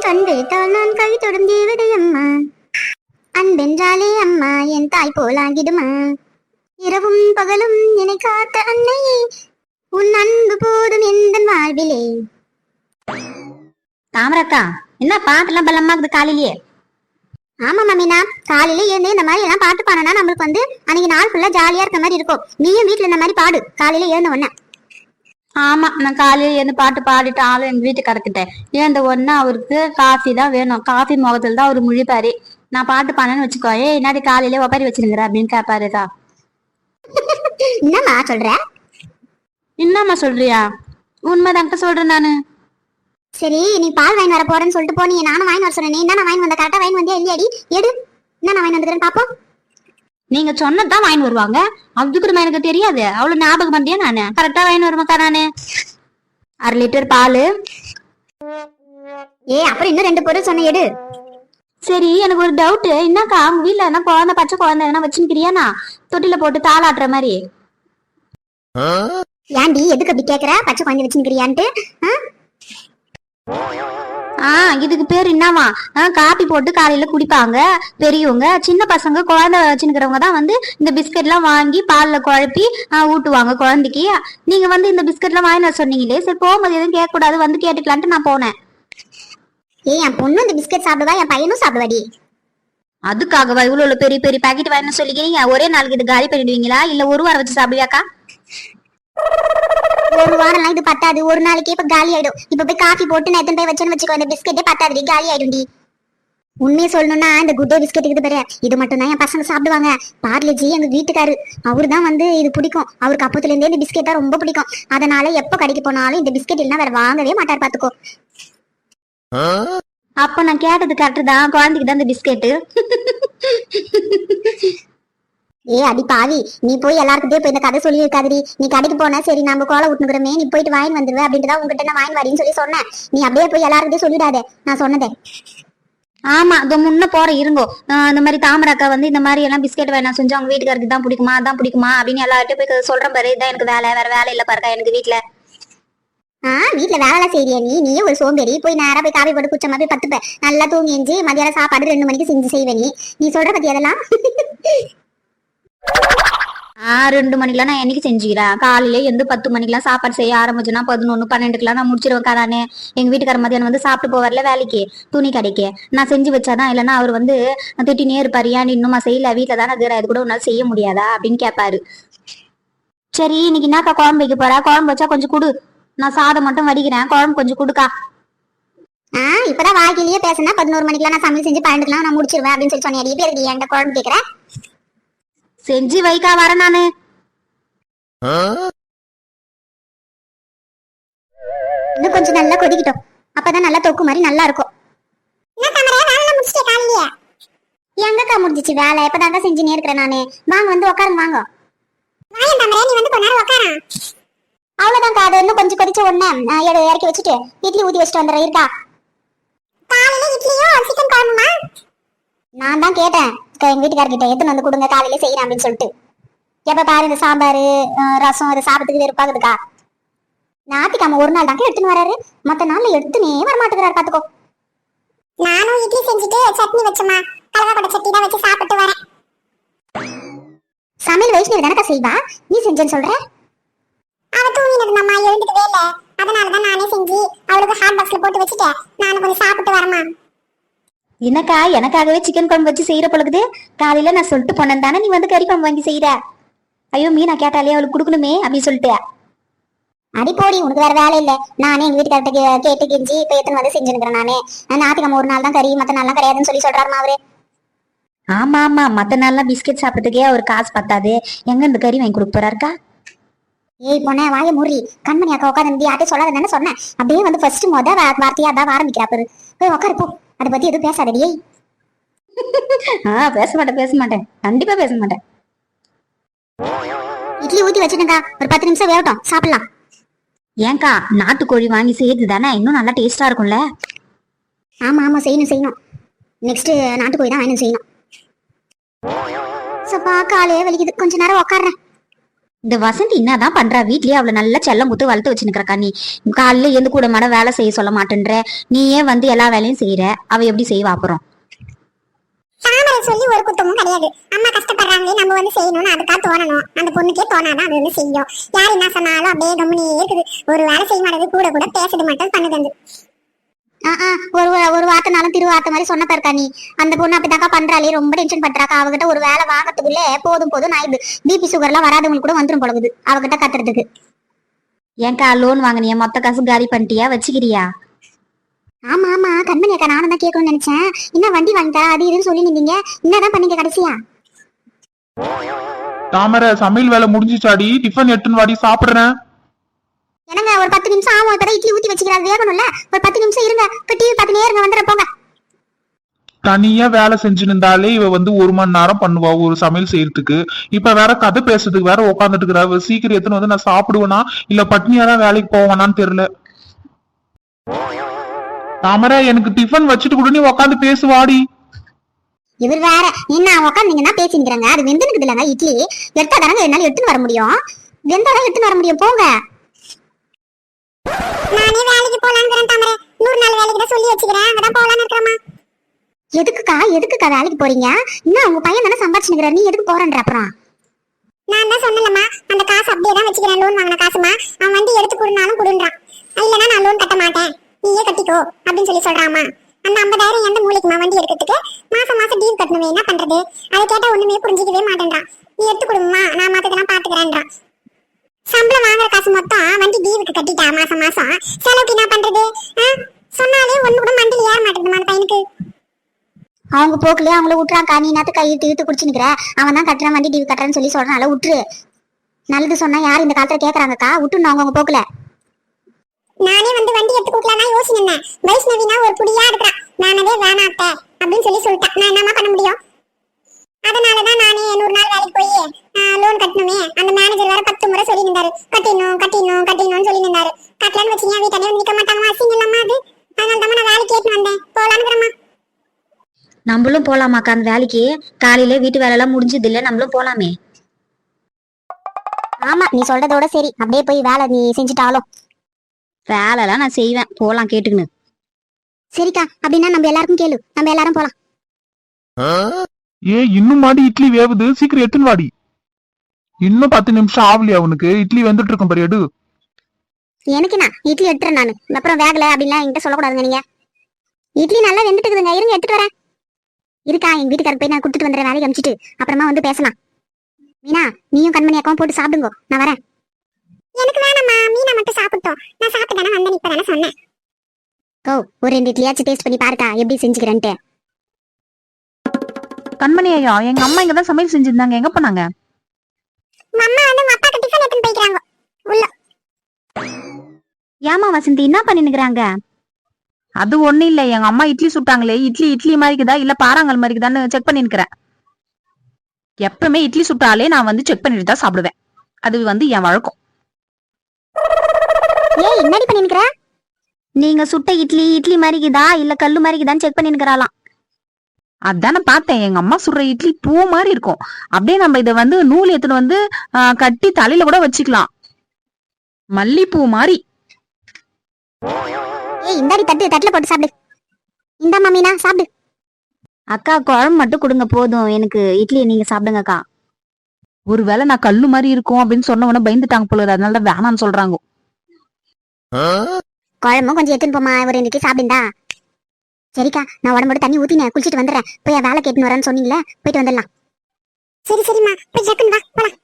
கண்விழித்தால் நான் கை தொடும் தேவதை அம்மா. அன்பென்றாலே அம்மா என் தாய் போலாகிடுமா. இரவும் பகலும் என்னை காத்த அன்னையே, உன் அன்பு போதும் எந்த வாழ்விலே. தாமரக்கா, என்ன பாட்டெல்லாம் பலமாக்குது காலையிலேயே? ஆமா மாமினா, காலையில ஏந்து இந்த மாதிரி எல்லாம் பாட்டு பாடினா நம்மளுக்கு வந்து அன்னைக்கு நாள் ஃபுல்லா ஜாலியா இருக்க மாதிரி இருக்கும். நீயும் வீட்டுல இந்த மாதிரி பாடு காலையில ஏந்த உடனே. ஆமா, நான் காலையில எழுந்து பாட்டு பாடிட்டு ஆளும் எங்க வீட்டு கிடக்கிட்டேன். ஏந்த உடனே அவருக்கு காஃபி தான் வேணும். காஃபி முகத்துல தான் அவரு முழிப்பாரு. நான் பாட்டு பாடன்னு வச்சுக்கோ, என்னடி காலையில ஒப்பாரி வச்சிருங்கிற அப்படின்னு கேட்பாருக்கா. என்னம்மா சொல்ற? என்னம்மா சொல்றியா? உண்மைதான்க்க சொல்றேன் நானு. சரி, நீ பால் வாங்கி வர போறேன்னு சொல்லிட்டு போனீங்க. நானும் வாங்கி வர சொன்னேன். நீ தான் வாங்கி வந்த. கரெக்டா வாங்கி வந்தியா இல்லையாடி? எடு, என்ன நான் வாங்கி வந்துக்கிறேன் பாப்போம். நீங்க சொன்னதான் வாங்கி வருவாங்க, அதுக்கு எனக்கு தெரியாது. அவ்வளவு ஞாபகம் பண்ணியா? நானு கரெக்டா வாங்கி வருமாக்கா. நானு 1/2 லிட்டர் பால். அப்புறம் இன்னும் 2 பொருள் சொன்ன, எடு. சரி, எனக்கு ஒரு டவுட். என்னக்கா அவங்க வீட்டுல என்ன குழந்தை, பச்சை குழந்தை என்ன வச்சுக்கிறியானா? தொட்டில போட்டு தாளாட்டுற மாதிரி. ஏன்டி எதுக்கு அப்படி கேக்குற? பச்சை குழந்தை வச்சுக்கிறியான்ட்டு? இதுக்கு பேர் என்னவா? காப்பி போட்டு காலையில குடிப்பாங்க பெரியவங்க. சின்ன பசங்க குழந்தை வச்சுக்கிறவங்க தான் வந்து இந்த பிஸ்கட் எல்லாம் வாங்கி பால்ல குழப்பி ஊட்டுவாங்க குழந்தைக்கு. நீங்க வந்து இந்த பிஸ்கட் எல்லாம் வாங்கி சொன்னீங்களே, சரி போகும்போது எதுவும் கேட்க கூடாது, வந்து கேட்டுக்கலான்ட்டு நான் போனேன். என் பொண்ணு இந்த பிஸ்கட் சாப்பிடுவா, என் பையனும் சாப்பிடுவாடி. அதுக்காகவா இவ்வளவு பெரிய பெரிய பாக்கெட் வாங்கி சொல்லிக்கிறீங்க? ஒரே நாளைக்கு இது காலி பண்ணிடுவீங்களா, இல்ல ஒரு வாரம் வச்சு சாப்பிடுவியாக்கா? ஒரு வாரம்லாம் இது பத்தாது. ஒரு நாளைக்கே இப்ப காலி ஆயிடும். இப்ப போய் காஃபி போட்டு நான் எத்தனை போய் வச்சேன்னு வச்சுக்கோ, இந்த பிஸ்கெட்டே பத்தாதுடி, காலி ஆயிடும்டி. உண்மையை சொல்லணும்னா இந்த குட் டே பிஸ்கெட் இருக்குது பாரு, இது மட்டும் தான் என் பசங்க சாப்பிடுவாங்க. பார்லேஜி எங்க வீட்டுக்காரு, அவரு தான் வந்து இது பிடிக்கும். அவருக்கு அப்பத்துல இருந்தே இந்த பிஸ்கெட் தான் ரொம்ப பிடிக்கும். அதனால எப்ப கடைக்கு போனாலும் இந்த பிஸ்கெட் இல்லைன்னா வேற வாங்கவே மாட்டார், பாத்துக்கோ. அப்ப நான் கேட்டது கரெக்ட் தான், குழந்தைக்கு தான் இந்த பிஸ்கெட்டு. அடி பாவி, நீ போய் எல்லாருக்கிட்டே போய் இந்த கதை சொல்லி இருக்காதடி. நீ கடைக்கு போனா சரி நம்ம கோலை விட்டுனுக்குறமே, நீ போயிட்டு வாங்கி வந்துருவே அப்படின்ட்டு தான் உங்ககிட்ட நான் வாங்கி வரேன்னு சொல்லி சொன்னேன். நீ அப்படியே போய் எல்லாருக்கிட்டே சொல்லிடாதே நான் சொன்னதே. ஆமா, அது முன்ன போற இருங்கோ. இந்த மாதிரி தாமராக்கா வந்து இந்த மாதிரி எல்லாம் பிஸ்கெட் வேணாம் செஞ்சு அவங்க வீட்டுக்காருக்கு தான் பிடிக்குமா, அதான் பிடிக்குமா அப்படின்னு எல்லார்ட்டும் போய் சொல்றேன் பாரு. இதான் எனக்கு வேலை, வேற வேலை இல்ல பாருக்கா எனக்கு வீட்டுல. வீட்டுல வேலை செய்யறியா நீயே ஒரு சோம்பேறி. போய் நேரா போய் காவி போட்டு குச்சமா போய் பத்துப்ப, நல்லா தூங்கி எஞ்சி மதியானம் சாப்பாடு 2 மணிக்கு செஞ்சு செய்வே. நீ சொல்ற பத்தி அதெல்லாம் 2 மணிக்கெல்லாம் நான் என்னைக்கு செஞ்சுக்கிறேன்? காலையில எந்த 10 மணிக்கெல்லாம் சாப்பாடு செய்ய ஆரம்பிச்சுன்னா 11, 12க்குலாம் நான் முடிச்சிருவேன். நானு எங்க வீட்டுக்கார மதியானம் வந்து சாப்பிட்டு போவார்ல வேலைக்கு, துணி கடைக்கு. நான் செஞ்சு வச்சாதான், இல்லைன்னா அவர் வந்து திட்டினே இருப்பாரு, ஏன் இன்னுமா செய்யல, வீட்டுல தானே இருக்கிற, இது கூட உன்னால செய்ய முடியாதா அப்படின்னு கேட்பாரு. சரி, இன்னைக்கு என்னக்கா குழம்பு வைக்க போறா? குழம்பு வச்சா கொஞ்சம் குடு, நான் சாதம் மட்டும் வடிக்கிறேன், குழம்பு கொஞ்சம் குடுக்கா. இப்பதான் வாழ்க்கையிலேயே பேசினா 11 மணிக்கெல்லாம் நான் சமையல் செஞ்சு 12க்குலாம் நான் முடிச்சிருவேன் அப்படின்னு சொல்லி சொன்னேன். பேருக்கு என்கிட்ட குழம்பு கேட்கிறேன். செஞ்சு வைக்கா வர நானு. இன்னும் கொஞ்சம் நல்லா கொதிக்கிட்டோம், அப்பதான் நல்லா தொக்கு மாதிரி நல்லா இருக்கும். எங்கக்கா முடிஞ்சிச்சு வேலை? இப்பதான் செஞ்சு நேர்க்கிறேன் நானு. வாங்க வந்து உட்காருங்க, வாங்க. அவ்வளவுதான் காது. இன்னும் கொஞ்சம் கொதிச்ச உடனே இறக்கி வச்சுட்டு இட்லி ஊத்தி வச்சுட்டு வந்துடுறேன். இருக்கா? நான் தான் கேட்டேன் எங்க வீட்டுக்காரர்கிட்ட, எத்தனை வந்து கொடுங்க காலையில செய்யறேன் அப்படின்னு சொல்லிட்டு. எப்ப பாரு இந்த சாம்பாரு ரசம் இதை சாப்பிட்டுக்கு வெறுப்பாகுதுக்கா. ஞாயிற்றுக்கிழமை ஒரு நாள் தான் எடுத்துன்னு வராரு, மத்த நாள்ல எடுத்துனே வரமாட்டேங்கிறாரு, பாத்துக்கோ. நானும் இட்லி செஞ்சுட்டு சட்னி வச்சமா, கலவாக்கடை சட்னி தான் வச்சு சாப்பிட்டு வரேன். சமையல் வைஷ்ணவி தானக்கா செய்வா, நீ செஞ்சேன்னு சொல்ற? அவ தூங்கினது மாமா, எழுந்துக்கவே இல்லை. அதனாலதான் நானே செஞ்சு அவளுக்கு ஹாட் பாக்ஸ்ல போட்டு வச்சுட்டேன். நானும் கொஞ்சம் சாப்பிட்டு வரமா. என்னக்கா எனக்காகவே சிக்கன் குழம்பு வச்சு செய்யற பொழுது? காலையில நான் சொல்லிட்டு போனேன் தானே நீ வந்து கறி குழம்பு வாங்கி செய்யற. ஐயோ மீனா கேட்டாலே அவளுக்கு கொடுக்கணுமே அப்படின்னு சொல்லிட்டு. அடி போடி, உனக்கு வேற வேலை இல்ல. நானே எங்க வீட்டுக்கார்ட்ட கேட்டு கெஞ்சி இப்ப எத்தனை வந்து செஞ்சுருக்கிறேன். நானே ஞாயிற்றுக்கிழமை ஒரு நாள் தான் கறி, மத்த நாள்லாம் கிடையாதுன்னு சொல்லி சொல்றாருமா அவரு. ஆமா ஆமா, மத்த நாள்லாம் பிஸ்கெட் சாப்பிட்டதுக்கே அவர் காசு பத்தாது, எங்க இந்த கறி வாங்கி கொடுக்க போறாருக்கா? பொண்ணே வாய மூடி, கண்மணி அக்கா உட்காந்து யார்ட்டையும் சொல்லாத சொன்னேன். அப்படியே வந்து ஃபர்ஸ்ட் வார்த்தையா தான் ஆரம்பிக்கிறா பாரு. போய் உட்காரு போ, அதை பத்தி எதுவும் பேசாதடி. பேச மாட்டேன், கண்டிப்பா பேச மாட்டேன். இட்லி ஊத்தி வச்சுட்டேங்கா, ஒரு 10 நிமிஷம் வேகட்டும், சாப்பிடலாம். ஏங்கா நாட்டுக்கோழி வாங்கி செய்யுது தானே, இன்னும் நல்லா டேஸ்டா இருக்கும்ல? ஆமா ஆமா, செய்யணும். நெக்ஸ்ட் நாட்டுக்கோழி தான் வாங்கி செய்யணும். சப்பா காலையே வலிக்குது, கொஞ்ச நேரம் உட்காடுறேன். இந்த வசந்தி என்னதான் பண்றா? வீட்லயே அவளை நல்லா செல்லம் குத்து வளர்த்து வச்சுருக்கா. நீ காலையில எந்த கூட மாட வேலை செய்ய சொல்ல மாட்டேன்ற, நீயே வந்து எல்லா வேலையும் செய்யற. அவ எப்படி செய்வா அப்புறம்? தாமரை சொல்லி ஒரு குத்தமும் கிடையாது. அம்மா கஷ்டப்படுறாங்களே நம்ம வந்து செய்யணும்னு அதுக்காக தோணணும். அந்த பொண்ணுக்கே தோணாதான் அது வந்து செய்யும். யார் என்ன சொன்னாலும் அப்படியே கம்முனியே இருக்குது. ஒரு வேலை செய்ய மாட்டேது, கூட கூட பேசுது மட்டும் பண்ணுது. ஒரு வார்த்தைனாலும் திருவார்த்தை மாதிரி சொன்ன இருக்கா நீ. அந்த பொண்ணு அப்படிதாக்கா பண்றாளே, ரொம்ப டென்ஷன் பண்றாக்கா. அவகிட்ட ஒரு வேலை வாங்கறதுக்குள்ளே போதும் ஆயிடுது. பிபி சுகர் எல்லாம் வராதவங்களுக்கு கூட வந்துரும் போலகுது அவகிட்ட கத்துறதுக்கு. ஏன்க்கா லோன் வாங்கினியா? மொத்த காசு காலி பண்ணிட்டியா? வச்சுக்கிறியா? ஆமா கண்மணி அக்கா, நானும் தான் கேட்கணும்னு நினைச்சேன். என்ன வண்டி வாங்கிட்டா அது இதுன்னு சொல்லி நின்றீங்க, என்னதான் பண்ணீங்க கடைசியா? தாமரை, சமையல் வேலை முடிஞ்சிச்சாடி? டிஃபன் எடுத்துன்னு வாடி, சாப்பிடுறேன். என்னங்க ஒரு 10 நிமிஷம் ஆகும். இப்பதான் இட்லி ஊத்தி வச்சுக்கிறாரு, வேகணும்ல. ஒரு 10 நிமிஷம் இருங்க. இப்ப டிவி பார்த்துனே இருங்க, வந்துட போங்க. தனியா வேலை செஞ்சு நின்றாலே இவ வந்து 1 மணி நேரம் பண்ணுவா ஒரு சமையல் செய்யறதுக்கு. இப்ப வேற கதை பேசுறதுக்கு வேற உட்காந்துட்டு இருக்கிறா. சீக்கிரம் எடுத்துன்னு வந்து நான் சாப்பிடுவேனா இல்ல பட்னியாதான் வேலைக்கு போவானான்னு தெரியல. தாமரை, எனக்கு டிஃபன் வச்சுட்டு கூட நீ உட்காந்து பேசுவாடி. இவர் வேற என்ன உட்காந்தீங்கன்னா பேசிக்கிறாங்க. அது வெந்துனுக்குது இல்லங்க. இட்லி எடுத்தா தானங்க என்னால எடுத்துன்னு வர முடியும். வெந்தாதான் எடுத்துன்னு வர முடியும். போங்க. நானே வேலைக்கு போலாம்ங்கறேன் தாமரை. 100 நாள் வேலைக்கு தான் சொல்லி வச்சுக்கிறேன். அதான் போலாம்னு இருக்கறமா. எதுக்குக்கா வேலைக்கு போறீங்க? என்ன உங்க பையன் தானே சம்பாதிச்சுக்கிறாரு, நீ எதுக்கு போறன்ற? அப்புறம் நான் தான் சொன்னலம்மா, அந்த காசு அப்படியே தான் வச்சுக்கிறேன். லோன் வாங்கின காசுமா. அவன் வண்டி எடுத்து கொடுனாலும் கொடுன்றான். இல்லனா நான் லோன் கட்ட மாட்டேன், நீயே கட்டிக்கோ அப்படின்னு சொல்றாமா. அந்த 50,000 எந்த மூளைக்குமா வண்டி எடுக்கிறதுக்கு? மாசம் டீவ் கட்டணுமே, என்ன பண்றது? அதை கேட்டா ஒண்ணுமே புரிஞ்சிக்கவே மாட்டேன்றான். நீ எடுத்து கொடுமா, நான் மத்ததெல்லாம் பாத்துக்கிறேன்றான். சம்பளம் வாங்குற காசு மொத்தம் வண்டி டீவுக்கு கட்டிட்டா மாசம் செலவுக்கு என்ன பண்றது? சொன்னாலே ஒண்ணு கூட மண்டியில் ஏற மாட்டேங்குது அந்த பையனுக்கு. அவங்க போக்குலயே அவங்கள விட்டுறான். நீ நேரத்து கை இழுத்து குடிச்சு நிக்கிற. அவன் தான் கட்டுறான், வண்டி டிவி கட்டுறேன்னு சொல்லி சொல்றான். விட்டுரு. நல்லது சொன்னா யாரு இந்த காலத்துல கேக்குறாங்கக்கா? விட்டுணும் அவங்க போக்குல. நானே வந்து வண்டி எடுத்து கொடுக்கலாம் யோசிச்சிருந்தேன். வைஷ்ணவினா ஒரு புடியா இருக்கிறா. நானவே வேணாத்த அப்படின்னு சொல்லிட்டேன். நான் என்னமா பண்ண முடியும்? அதனாலதான் நானே 100 நாள் வேலைக்கு போய் லோன் கட்டணுமே. அந்த மேனேஜர் வேற 10 முறை சொல்லி நின்றாரு, கட்டிடணும்னு சொல்லி நின்றாரு. கட்டலன்னு வச்சீங்க வீட்டாலே நிக்க மாட்டாங்க, அசிங்க இல்லாம அது. அதனால தான் நான் வேலைக்கு கேட்டு வந்தேன். போலான்னு. நம்மளும் போலாமாக்கா அந்த வேலைக்கு? காலையில வீட்டு வேலை எல்லாம் முடிஞ்சது இல்ல, நம்மளும் போலாமே. ஆமா, நீ சொல்றதோட சரி. அப்படியே போய் வேலை நீ செஞ்சுட்டாலும். வேலை எல்லாம் நான் செய்வேன், போலாம் கேட்டுக்கணும். சரிக்கா, அப்படின்னா நம்ம எல்லாருக்கும் கேளு, நம்ம எல்லாரும் போலாம். இன்னும் மாடி இட்லி வேவுது, சீக்கிரம் எடுத்துன்னு வாடி. இன்னும் 10 நிமிஷம் ஆகலையா அவனுக்கு? இட்லி வந்துட்டு இருக்கும் பாரு, எடு. எனக்கு நான் இட்லி எடுத்துறேன். நானு அப்புறம் வேகல அப்படின்லாம் என்கிட்ட சொல்லக்கூடாதுங்க நீங்க. இட்லி நல்லா வெந்துட்டு இருக்குதுங்க, இருங்க எடுத்துட்டு வரேன். இருக்கா, எங்க வீட்டுக்காரர் போய் நான் கொடுத்துட்டு வந்துடுறேன், வேலைக்கு அனுப்பிச்சிட்டு அப்புறமா வந்து பேசலாம். மீனா, நீயும் கண்மணி அக்காவும் போட்டு சாப்பிடுங்க, நான் வரேன். எனக்கு வேணாம்மா, மீனா மட்டும் சாப்பிட்டோம். நான் சாப்பிட்டு வந்தேன், இப்பதானே சொன்னேன். ஒரு 2 இட்லியாச்சும் டேஸ்ட் பண்ணி பாருக்கா எப்படி செஞ்சுக்கிறேன்ட்டு. கண்மணி ஐயா, எங்க அம்மா இங்கதான் சமையல் செஞ்சிருந்தாங்க, எங்க போனாங்க? அம்மா வந்து உங்க அப்பாக்கு டிஃபன் எடுத்து போய்க்கறாங்க உள்ள. ஏமா வசந்தி, என்ன பண்ணினுக்குறாங்க? அது ஒண்ணு இல்ல, எங்க அம்மா இட்லி சுட்டாங்களே, இட்லி மாதிரி இருக்குதா இல்ல பாறாங்கல் மாதிரி இருக்குதான்னு செக் பண்ணி நிக்கிறேன். எப்பவுமே இட்லி சுட்டாலே நான் வந்து செக் பண்ணிட்டு தான் சாப்பிடுவேன். அது வந்து என் வழக்கம். ஏய், என்னடி பண்ணி நிக்கிற? நீங்க சுட்ட இட்லி மாதிரி இருக்குதா இல்ல கல்லு மாதிரி இருக்குதான்னு செக் பண்ணி நிக்கிறாளாம். அதான பார்த்தேன், எங்க அம்மா சுடுற இட்லி பூ மாதிரி இருக்கும். அப்படியே நம்ம இதை வந்து நூல் எடுத்துன்னு வந்து கட்டி தலையில கூட வச்சுக்கலாம், மல்லிப்பூ மாதிரி. ஏய், இந்தாடி தட்டுல போட்டு சாப்பிடு. இந்தாம்மா மீனா, சாப்பிடு. அக்கா, குழம்பு மட்டும் கொடுங்க போதும், எனக்கு இட்லி நீங்க சாப்பிடுங்க அக்கா. ஒருவேளை நான் கல்லு மாதிரி இருக்கும் அப்படின்னு சொன்ன உடனே பயந்துட்டாங்க போல, அதனாலதான் வேணான்னு சொல்றாங்க. குழம்பும் கொஞ்சம் எடுத்துன்னு போமா, ஒரு 2 இட்லி சாப்பிடுண்டா. சரிக்கா, நான் உடம்போட தண்ணி ஊத்தினேன், குளிச்சுட்டு வந்துடுறேன். போய் வேலை கேட்டுன்னு வரேன்னு சொன்னீங்களே, போயிட்டு வந்துடலாம். சரிம்மா, போய் ஜக்குன்னு வா, போலாம்.